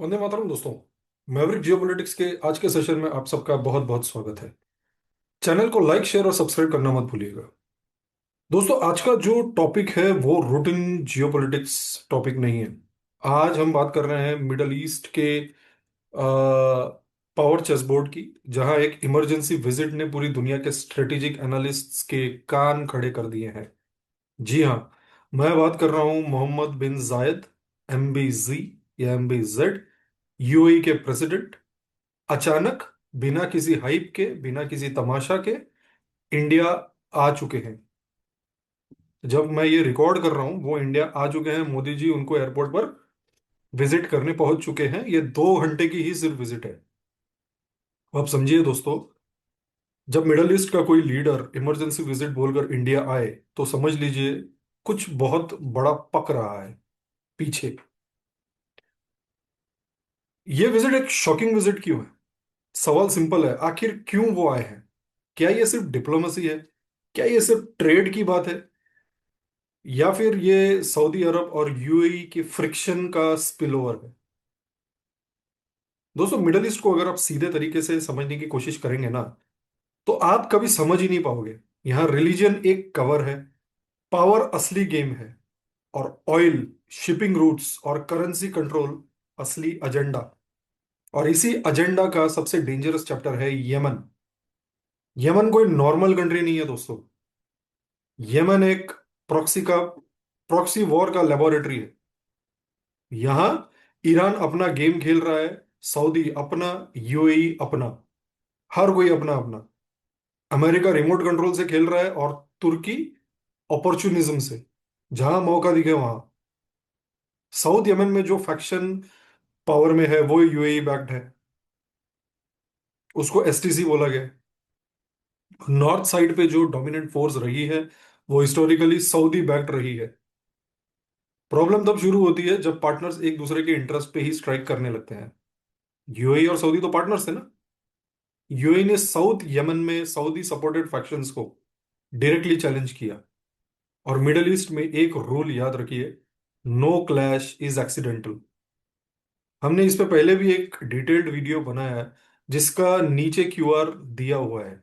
वंदे मातरम दोस्तों। Maverick geopolitics के आज के सेशन में आप सबका बहुत बहुत स्वागत है। चैनल को लाइक शेयर और सब्सक्राइब करना मत भूलिएगा। दोस्तों, आज का जो टॉपिक है वो रूटीन जियोपॉलिटिक्स टॉपिक नहीं है। आज हम बात कर रहे हैं मिडल ईस्ट के पावर चेसबोर्ड की, जहां एक इमरजेंसी विजिट ने पूरी दुनिया के स्ट्रेटेजिक एनालिस्ट्स के कान खड़े कर दिए हैं। जी हाँ, मैं बात कर रहा हूं मोहम्मद बिन जायद, MBZ या MBZ, यूएई के प्रेसिडेंट। अचानक, बिना किसी हाइप के, बिना किसी तमाशा के इंडिया आ चुके हैं। जब मैं ये रिकॉर्ड कर रहा हूं वो इंडिया आ चुके हैं। मोदी जी उनको एयरपोर्ट पर विजिट करने पहुंच चुके हैं। ये 2 घंटे की ही सिर्फ विजिट है। अब समझिए दोस्तों, जब मिडल ईस्ट का कोई लीडर इमरजेंसी विजिट बोलकर इंडिया आए तो समझ लीजिए कुछ बहुत बड़ा पक रहा है पीछे। ये विजिट एक शॉकिंग विजिट क्यों है? सवाल सिंपल है, आखिर क्यों वो आए हैं? क्या ये सिर्फ डिप्लोमेसी है? क्या ये सिर्फ ट्रेड की बात है? या फिर ये सऊदी अरब और यूएई के फ्रिक्शन का स्पिलओवर है? दोस्तों, मिडल ईस्ट को अगर आप सीधे तरीके से समझने की कोशिश करेंगे ना, तो आप कभी समझ ही नहीं पाओगे। यहाँ रिलीजन एक कवर है, पावर असली गेम है, और ऑयल, शिपिंग रूट्स और करेंसी कंट्रोल असली एजेंडा। और इसी एजेंडा का सबसे डेंजरस चैप्टर है यमन। यमन कोई नॉर्मल कंट्री नहीं है दोस्तों। यमन एक प्रॉक्सी वॉर का लेबोरेटरी है। यहां ईरान अपना गेम खेल रहा है, सऊदी अपना, यूएई अपना, हर कोई अपना अपना। अमेरिका रिमोट कंट्रोल से खेल रहा है, और तुर्की अपॉर्चुनिज्म से, जहां मौका दिखे वहां। साउथ यमन में जो फैक्शन पावर में है वो यूएई बैक्ड है, उसको एसटीसी बोला गया है। नॉर्थ साइड पे जो डोमिनेंट फोर्स रही है वो हिस्टोरिकली सऊदी बैक्ड रही है। प्रॉब्लम तब शुरू होती है जब पार्टनर्स एक दूसरे के इंटरेस्ट पे ही स्ट्राइक करने लगते हैं। यूएई और सऊदी तो पार्टनर्स थे ना। यूएई ने साउथ यमन में सऊदी सपोर्टेड फैक्शंस को डायरेक्टली चैलेंज किया। और मिडल ईस्ट में एक रूल याद रखिए, नो क्लैश इज एक्सीडेंटल। हमने इस पे पहले भी एक डिटेल्ड वीडियो बनाया है, जिसका नीचे क्यूआर दिया हुआ है,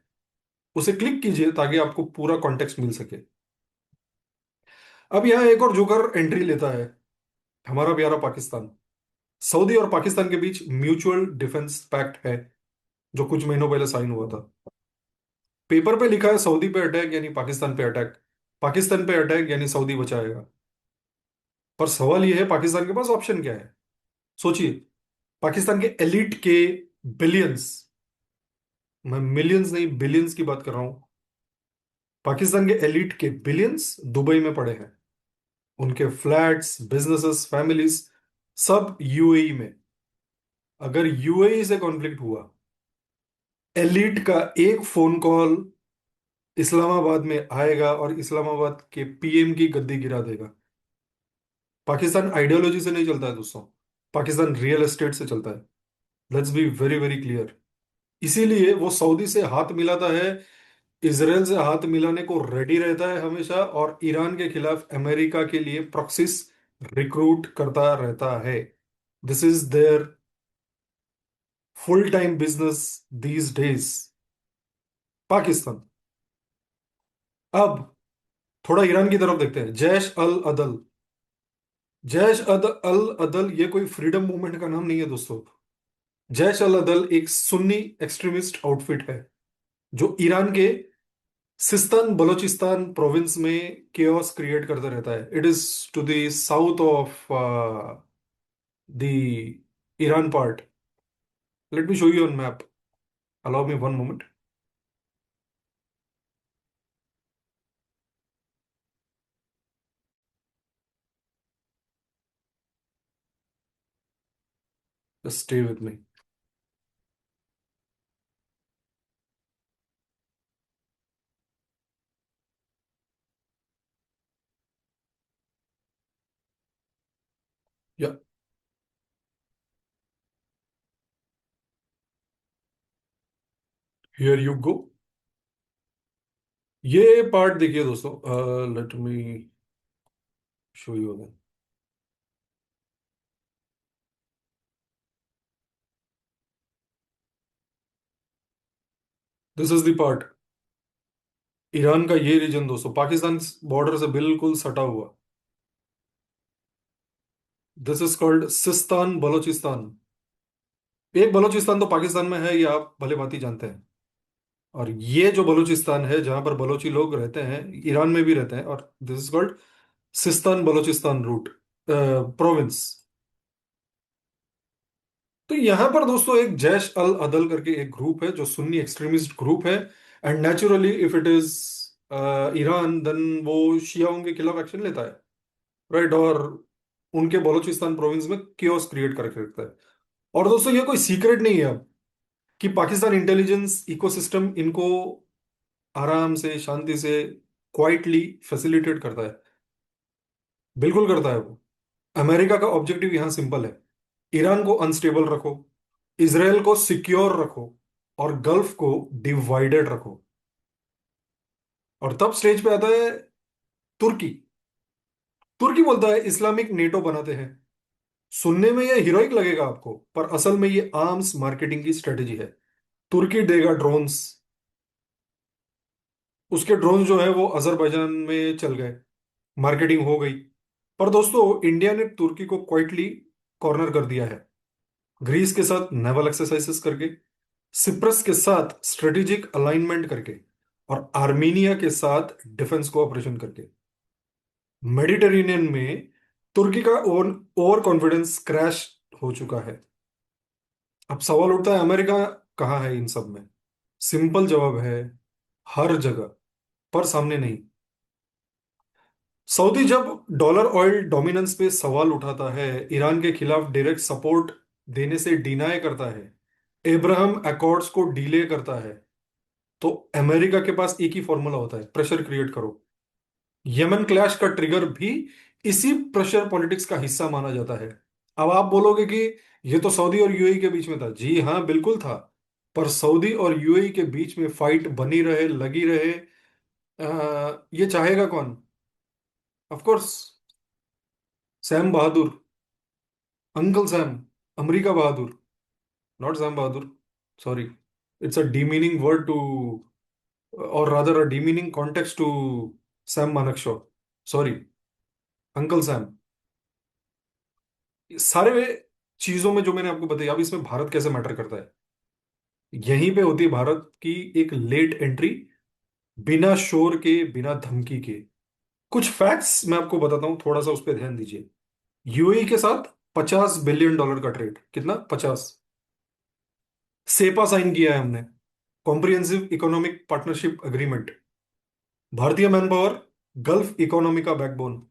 उसे क्लिक कीजिए ताकि आपको पूरा कॉन्टेक्स्ट मिल सके। अब यहाँ एक और जोकर एंट्री लेता है, हमारा प्यारा पाकिस्तान। सऊदी और पाकिस्तान के बीच म्यूचुअल डिफेंस पैक्ट है, जो कुछ महीनों पहले साइन हुआ था। पेपर पे लिखा है सऊदी पे अटैक यानी पाकिस्तान पे अटैक, पाकिस्तान पे अटैक यानी सऊदी बचाएगा। पर सवाल यह है, पाकिस्तान के पास ऑप्शन क्या है? सोचिए, पाकिस्तान के एलिट के बिलियंस, मैं मिलियंस नहीं बिलियंस की बात कर रहा हूं, पाकिस्तान के एलिट के बिलियंस दुबई में पड़े हैं। उनके फ्लैट्स, बिजनेसेस, फैमिलीज सब यूएई में। अगर यूएई से कॉन्फ्लिक्ट हुआ, एलिट का एक फोन कॉल इस्लामाबाद में आएगा और इस्लामाबाद के पीएम की गद्दी गिरा देगा। पाकिस्तान आइडियोलॉजी से नहीं चलता है दोस्तों, पाकिस्तान रियल एस्टेट से चलता है। Let's be very very clear. इसीलिए वो सऊदी से हाथ मिलाता है, इसराइल से हाथ मिलाने को रेडी रहता है हमेशा, और ईरान के खिलाफ अमेरिका के लिए प्रॉक्सिस रिक्रूट करता रहता है। This is there full time business these days. Pakistan. अब थोड़ा ईरान की तरफ देखते हैं। जैश अल अदल, अल अदल ये कोई फ्रीडम मूवमेंट का नाम नहीं है दोस्तों। जैश अल अदल एक सुन्नी एक्सट्रीमिस्ट आउटफिट है, जो ईरान के सिस्तान बलोचिस्तान प्रोविंस में केओस क्रिएट करता रहता है। It is to the south of the Iran part. Let me show you on map, allow me one moment. Just stay with me. Yeah, here you go. ये part देखिए दोस्तों, let me show you again. This is the part. Iran का ये reason दोस्तों Pakistan border से बिल्कुल सटा हुआ। This is called Sistan Balochistan. एक बलोचिस्तान तो पाकिस्तान में है, ये आप भले भांति जानते हैं। और ये जो बलूचिस्तान है जहां पर बलोची लोग रहते हैं, ईरान में भी रहते हैं, और this is called Sistan Baluchistan root province. तो यहां पर दोस्तों एक जैश अल अदल करके एक ग्रुप है जो सुन्नी एक्सट्रीमिस्ट ग्रुप है। And naturally if it is Iran, then वो शियाओं के खिलाफ एक्शन लेता है, राइट। और उनके बलूचिस्तान प्रोविंस में केओस क्रिएट करके रखता है। और दोस्तों ये कोई सीक्रेट नहीं है अब कि पाकिस्तान इंटेलिजेंस इकोसिस्टम इनको आराम से शांति से क्वाइटली फैसिलिटेट करता है। बिल्कुल करता है वो। अमेरिका का ऑब्जेक्टिव यहां सिंपल है। ईरान को अनस्टेबल रखो, इसराइल को सिक्योर रखो, और गल्फ को डिवाइडेड रखो। और तब स्टेज पे आता है तुर्की। तुर्की बोलता है इस्लामिक नेटो बनाते हैं। सुनने में ये हीरोइक लगेगा आपको, पर असल में ये आर्म्स मार्केटिंग की स्ट्रेटेजी है। तुर्की देगा ड्रोन्स। उसके ड्रोन जो है वो अजरबैजान में चल गए, मार्केटिंग हो गई। पर दोस्तों इंडिया ने तुर्की को क्वाइटली कॉर्नर कर दिया है, ग्रीस के साथ नेवल एक्सरसाइजेस करके, सिप्रस के साथ स्ट्रेटेजिक अलाइनमेंट करके, और आर्मीनिया के साथ डिफेंस कोऑपरेशन करके। मेडिटेरेनियन में तुर्की का ओवर ओवर कॉन्फिडेंस क्रैश हो चुका है। अब सवाल उठता है अमेरिका कहाँ है इन सब में। सिंपल जवाब है हर जगह, पर सामने नहीं। सऊदी जब डॉलर ऑयल डोमिनेंस पे सवाल उठाता है, ईरान के खिलाफ डायरेक्ट सपोर्ट देने से डिनाय करता है, एब्राहम अकॉर्ड्स को डिले करता है, तो अमेरिका के पास एक ही फॉर्मूला होता है, प्रेशर क्रिएट करो। यमन क्लैश का ट्रिगर भी इसी प्रेशर पॉलिटिक्स का हिस्सा माना जाता है। अब आप बोलोगे कि ये तो सऊदी और यूएई के बीच में था। जी हाँ, बिल्कुल था। पर सऊदी और यूएई के बीच में फाइट बनी रहे, लगी रहे, ये चाहेगा कौन? Of course Sam Bahadur, uncle Sam, America Bahadur, not Sam Bahadur, sorry. It's a demeaning word too, और rather a demeaning context to Sam Manekshaw, sorry, uncle Sam. सारे चीजों में जो मैंने आपको बताया, अब इसमें भारत कैसे मैटर करता है। यहीं पे होती है भारत की एक लेट एंट्री, बिना शोर के, बिना धमकी के। कुछ फैक्ट्स मैं आपको बताता हूं, थोड़ा सा उस पर ध्यान दीजिए। यूएई के साथ $50 बिलियन का ट्रेड, कितना? 50। सेपा साइन किया है हमने, कॉम्प्रिहेंसिव इकोनॉमिक पार्टनरशिप एग्रीमेंट। भारतीय मैन पावर, गल्फ इकोनॉमी का बैकबोन।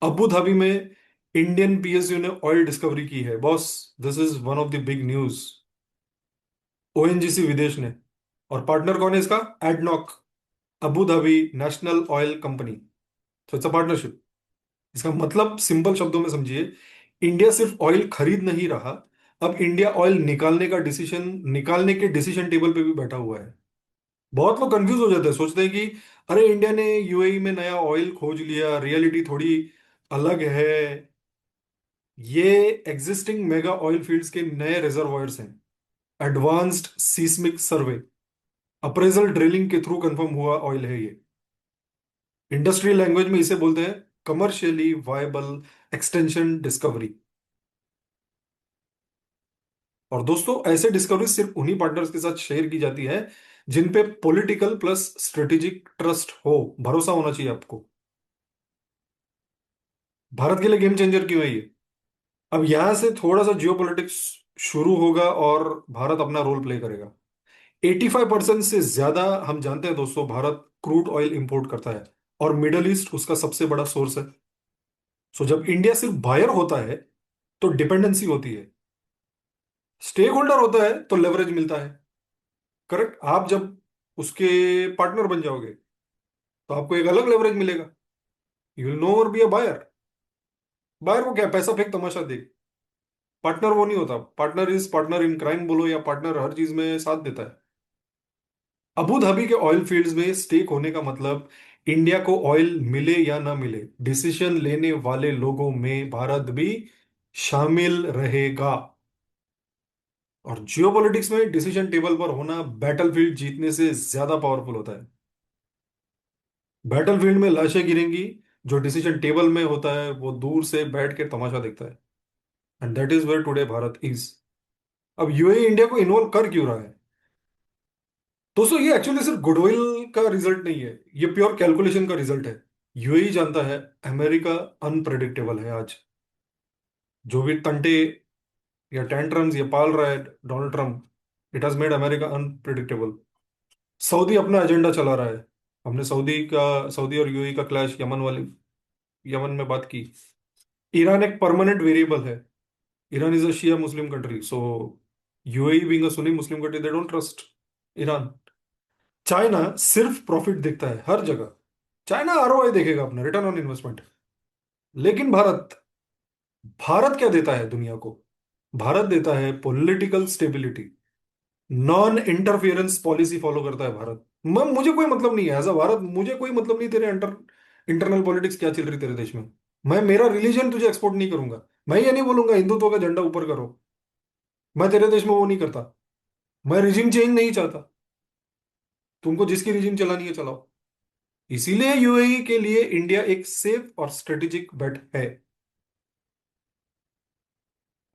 अबू धाबी में इंडियन पीएसयू ने ऑयल डिस्कवरी की है boss, this is one of the big news. ONGC विदेश ने, और पार्टनर कौन है इसका? ADNOC, Abu Dhabi national oil company. तो इट्स अ पार्टनरशिप। इसका मतलब सिंपल शब्दों में समझिए, इंडिया सिर्फ ऑयल खरीद नहीं रहा, अब इंडिया ऑयल निकालने के डिसीजन टेबल पे भी बैठा हुआ है। बहुत लोग कंफ्यूज हो जाते हैं, सोचते हैं कि अरे इंडिया ने यूएई में नया ऑयल खोज लिया, रियलिटी थोड़ी अलग है। ये एग्जिस्टिंग मेगा ऑयल फील्ड्स के नए रिजर्वॉयर्स हैं, एडवांस्ड सीस्मिक सर्वे, अप्रेजल ड्रिलिंग के थ्रू कंफर्म हुआ ऑयल है ये। इंडस्ट्रियल लैंग्वेज में इसे बोलते हैं कमर्शियली वायबल एक्सटेंशन डिस्कवरी। और दोस्तों ऐसे डिस्कवरी सिर्फ उन्हीं पार्टनर्स के साथ शेयर की जाती है जिन पे पॉलिटिकल प्लस स्ट्रेटेजिक ट्रस्ट हो, भरोसा होना चाहिए आपको। भारत के लिए गेम चेंजर क्यों है ये? अब यहां से थोड़ा सा जियोपॉलिटिक्स शुरू होगा और भारत अपना रोल प्ले करेगा। 85% से ज्यादा हम जानते हैं दोस्तों, भारत क्रूड ऑयल इंपोर्ट करता है, और मिडल ईस्ट उसका सबसे बड़ा सोर्स है। सो जब इंडिया सिर्फ बायर होता है तो डिपेंडेंसी होती है, स्टेक होल्डर होता है तो लेवरेज मिलता है। करेक्ट। आप जब उसके पार्टनर बन जाओगे तो आपको एक अलग लेवरेज मिलेगा। You will no more be a buyer. Buyer को क्या, पैसा फेंक तमाशा देख। पार्टनर वो नहीं होता। Partner is partner in crime बोलो, या पार्टनर हर चीज में साथ देता है। अबू धाबी के ऑयल फील्ड्स में स्टेक होने का मतलब इंडिया को ऑयल मिले या ना मिले, डिसीजन लेने वाले लोगों में भारत भी शामिल रहेगा। और जियोपॉलिटिक्स में डिसीजन टेबल पर होना बैटलफील्ड जीतने से ज्यादा पावरफुल होता है। बैटलफील्ड में लाशें गिरेंगी, जो डिसीजन टेबल में होता है वो दूर से बैठ के तमाशा देखता है। And that is where today Bharat is. अब यूएई इंडिया को इन्वॉल्व कर क्यों रहा है? दोस्तों ये एक्चुअली सिर्फ गुडविल का रिजल्ट नहीं है, ये प्योर कैलकुलेशन का रिजल्ट है। यूएई जानता है अमेरिका अनप्रेडिक्टेबल है आज। जो भी तंटे या टेंट्रम्स ये पाल रहा है Donald Trump, it has made America unpredictable. Saudi अपना एजेंडा चला रहा है। हमने सऊदी और यूएई का क्लैश यमन में बात की। ईरान एक परमानेंट वेरिएबल है। Iran is a Shia Muslim country, so UAE being a Sunni Muslim country, they don't trust Iran. China सिर्फ प्रॉफिट देखता है हर जगह। चाइना आरओआई देखेगा, अपना रिटर्न ऑन इन्वेस्टमेंट। लेकिन भारत, भारत क्या देता है दुनिया को? भारत देता है political stability. Non interference policy follow करता है भारत। मैं मुझे कोई मतलब नहीं है एज अ भारत, मुझे कोई मतलब नहीं तेरे इंटरनल पॉलिटिक्स क्या चल रही तेरे देश में। मैं मेरा रिलीजन तुझे एक्सपोर्ट नहीं करूंगा। मैं ये नहीं बोलूंगा हिंदुत्व का झंडा ऊपर करो। मैं तेरे देश में वो नहीं करता। मैं रिजिम चेंज नहीं चाहता। तुमको जिसकी रिजिम चलानी है चलाओ। इसीलिए यूएई के लिए इंडिया एक सेफ और स्ट्रेटेजिक बेट है।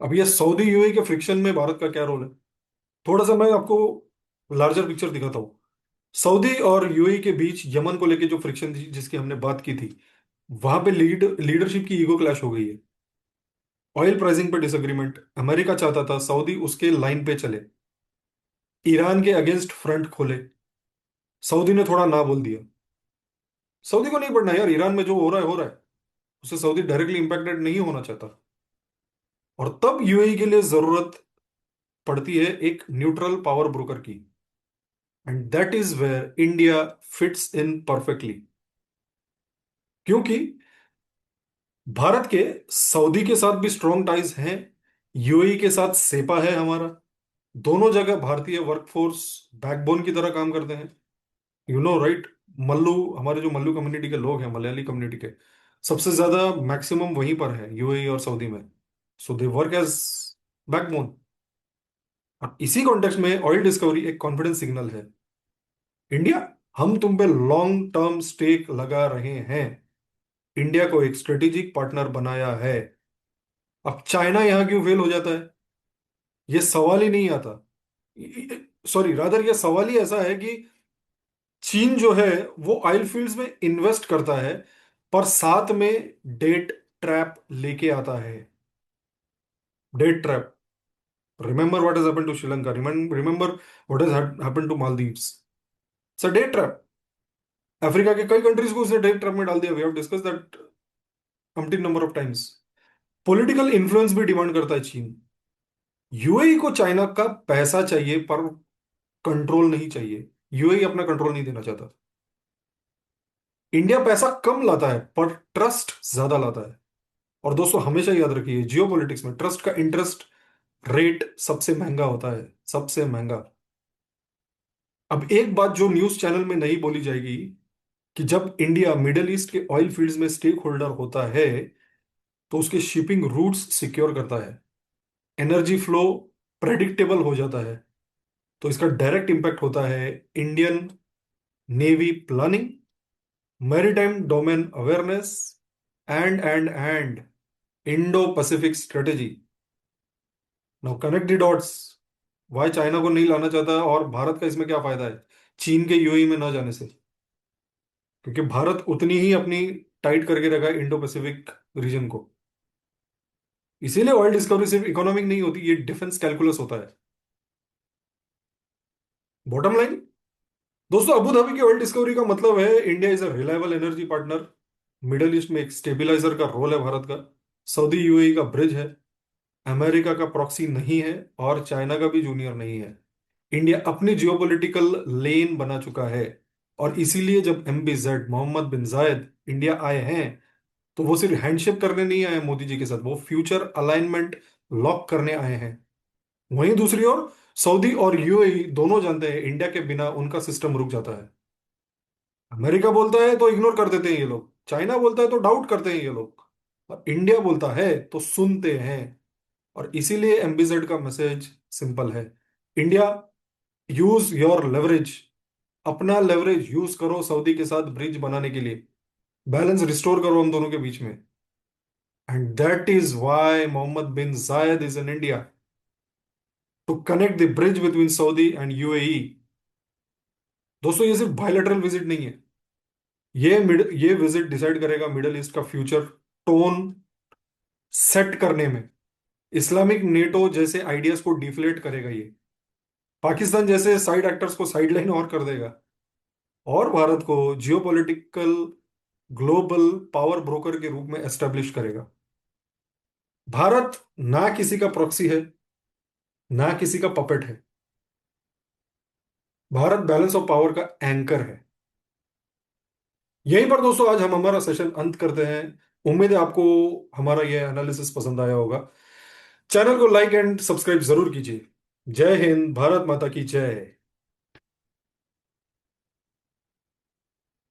अब ये सऊदी यूएई के फ्रिक्शन में भारत का क्या रोल है? थोड़ा सा मैं आपको लार्जर पिक्चर दिखाता हूँ। सऊदी और यूएई के बीच यमन को लेके जो फ्रिक्शन थी जिसकी हमने बात की थी, वहां पे लीडरशिप की ईगो क्लैश हो गई है। ऑयल प्राइसिंग पे डिसएग्रीमेंट, अमेरिका चाहता था सऊदी उसके लाइन पे चले, ईरान के अगेंस्ट फ्रंट खोले। सऊदी ने थोड़ा ना बोल दिया। सऊदी को नहीं पढ़ना यार, ईरान में जो हो रहा है हो रहा है। उससे सऊदी डायरेक्टली इंपैक्टेड नहीं होना चाहता। और तब यूएई के लिए जरूरत पड़ती है एक न्यूट्रल पावर ब्रोकर की। And that is where India fits in perfectly. क्योंकि भारत के सऊदी के साथ भी स्ट्रॉन्ग टाइज हैं, यूएई के साथ सेपा है हमारा। दोनों जगह भारतीय वर्कफोर्स बैकबोन की तरह काम करते हैं। You know right. मल्लू, हमारे जो मल्लू कम्युनिटी के लोग हैं, मलयाली कम्युनिटी के, सबसे ज्यादा मैक्सिमम वहीं पर है यूएई और सऊदी में। सो दे वर्क एज बैकबोन। और इसी कॉन्टेक्स्ट में ऑयल डिस्कवरी एक कॉन्फिडेंस सिग्नल है। इंडिया, हम तुम पे लॉन्ग टर्म स्टेक लगा रहे हैं। इंडिया को एक स्ट्रेटेजिक पार्टनर बनाया है। अब चाइना यहां क्यों फेल हो जाता है, ये सवाल ही नहीं आता। सॉरी, रादर ये सवाल ही ऐसा है कि चीन जो है वो ऑयल फील्ड्स में इन्वेस्ट करता है, पर साथ में डेट ट्रैप लेके आता है। Debt trap. Remember what has happened to Sri Lanka, remember what has happened to Maldives. Sir debt trap. Africa के कई कंट्रीज को उसने डेट ट्रैप में डाल दिया। We have discuss that umpteen number of times. Political influence भी डिमांड करता है चीन। यूएई को चाइना का पैसा चाहिए पर कंट्रोल नहीं चाहिए। यूएई अपना कंट्रोल नहीं देना चाहता। इंडिया पैसा कम लाता है पर ट्रस्ट ज्यादा लाता है। और दोस्तों हमेशा याद रखिए, जियोपॉलिटिक्स में ट्रस्ट का इंटरेस्ट रेट सबसे महंगा होता है, सबसे महंगा। अब एक बात जो न्यूज चैनल में नहीं बोली जाएगी, कि जब इंडिया मिडिल ईस्ट के ऑयल फील्ड्स में स्टेक होल्डर होता है तो उसके शिपिंग रूट्स सिक्योर करता है, एनर्जी फ्लो प्रेडिक्टेबल हो जाता है। तो इसका डायरेक्ट इंपैक्ट होता है Indian navy planning, maritime domain awareness, and Indo Pacific strategy. Now connect the dots. Why China को नहीं लाना चाहता और भारत का इसमें क्या फायदा है चीन के यूएई में ना जाने से? क्योंकि भारत उतनी ही अपनी टाइट करके रखा है इंडो पैसिफिक रीजन को। इसीलिए ऑयल डिस्कवरी सिर्फ इकोनॉमिक नहीं होती, ये डिफेंस कैलकुलस होता है। बॉटम लाइन, दोस्तों अबू धाबी की ऑयल डिस्कवरी का मतलब है India is a reliable energy partner. Middle east में एक स्टेबिलाईजर का रोल है भारत का। सऊदी यूएई का ब्रिज है। अमेरिका का प्रॉक्सी नहीं है और चाइना का भी जूनियर नहीं है। इंडिया अपनी जियोपॉलिटिकल लेन बना चुका है। और इसीलिए जब MBZ मोहम्मद बिन जायद इंडिया आए हैं, तो वो सिर्फ हैंडशेक करने नहीं आए मोदी जी के साथ, वो फ्यूचर अलाइनमेंट लॉक करने आए हैं। वहीं दूसरी ओर सऊदी और यूएई दोनों जानते हैं इंडिया के बिना उनका सिस्टम रुक जाता है। अमेरिका बोलता है तो इग्नोर कर देते हैं ये लोग, चाइना बोलता है तो डाउट करते हैं ये लोग, और इंडिया बोलता है तो सुनते हैं। और इसीलिए MBZ का मैसेज सिंपल है। इंडिया, यूज योर लेवरेज, अपना लेवरेज यूज करो सऊदी के साथ ब्रिज बनाने के लिए, बैलेंस रिस्टोर करो हम दोनों के बीच में। And that is why Mohammed bin Zayed is in India, to connect the bridge between Saudi and UAE. दोस्तों ये सिर्फ बायलैटरल विजिट नहीं है, ये विजिट डिसाइड करेगा मिडल ईस्ट का फ्यूचर टोन सेट करने में। इस्लामिक नेटो जैसे आइडियाज को डिफ्लेट करेगा ये, पाकिस्तान जैसे साइड एक्टर्स को साइडलाइन और कर देगा, और भारत को जियोपॉलिटिकल ग्लोबल पावर ब्रोकर के रूप में एस्टेब्लिश करेगा। भारत ना किसी का प्रॉक्सी है, ना किसी का पपेट है, भारत बैलेंस ऑफ पावर का एंकर है। यहीं पर दोस्तों आज हम हमारा सेशन अंत करते हैं। उम्मीद है आपको हमारा यह एनालिसिस पसंद आया होगा। चैनल को लाइक एंड सब्सक्राइब जरूर कीजिए। जय हिंद, भारत माता की जय।